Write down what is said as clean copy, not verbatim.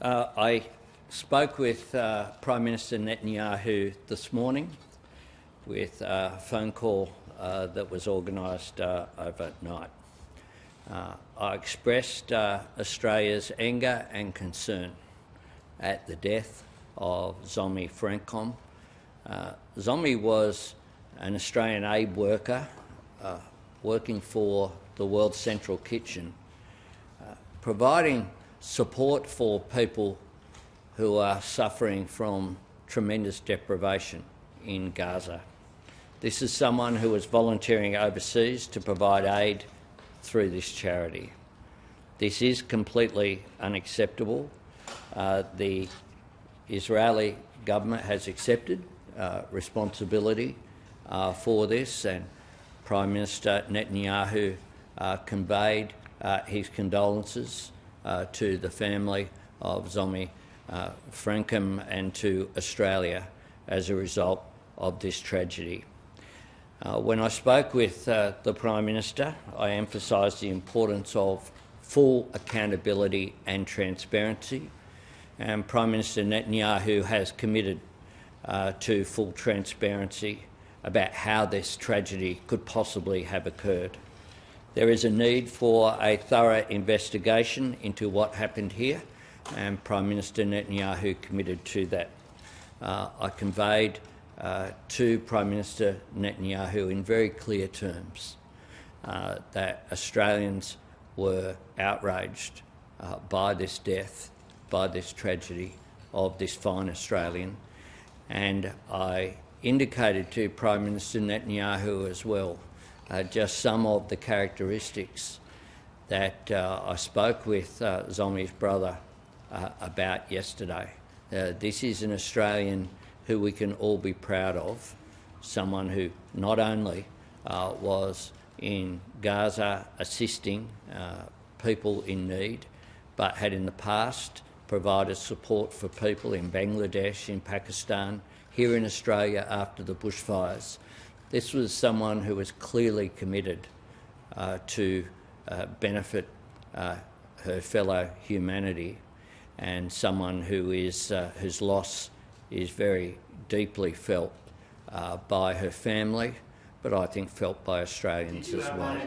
I spoke with Prime Minister Netanyahu this morning with a phone call that was organised overnight. I expressed Australia's anger and concern at the death of Zomi Frankcom. Zomi was an Australian aid worker working for the World Central Kitchen, providing support for people who are suffering from tremendous deprivation in Gaza. This is someone who was volunteering overseas to provide aid through this charity. This is completely unacceptable. The Israeli government has accepted responsibility for this, and Prime Minister Netanyahu conveyed his condolences to the family of Zomi Frankcom and to Australia as a result of this tragedy. When I spoke with the Prime Minister, I emphasised the importance of full accountability and transparency, and Prime Minister Netanyahu has committed to full transparency about how this tragedy could possibly have occurred. There is a need for a thorough investigation into what happened here, and Prime Minister Netanyahu committed to that. I conveyed to Prime Minister Netanyahu in very clear terms that Australians were outraged by this death, by this tragedy of this fine Australian, and I indicated to Prime Minister Netanyahu as well just some of the characteristics that I spoke with Zomi's brother about yesterday. This is an Australian who we can all be proud of, someone who not only was in Gaza assisting people in need, but had in the past provided support for people in Bangladesh, in Pakistan, here in Australia after the bushfires. This was someone who was clearly committed to benefit her fellow humanity, and someone who is whose loss is very deeply felt by her family, but I think felt by Australians as well.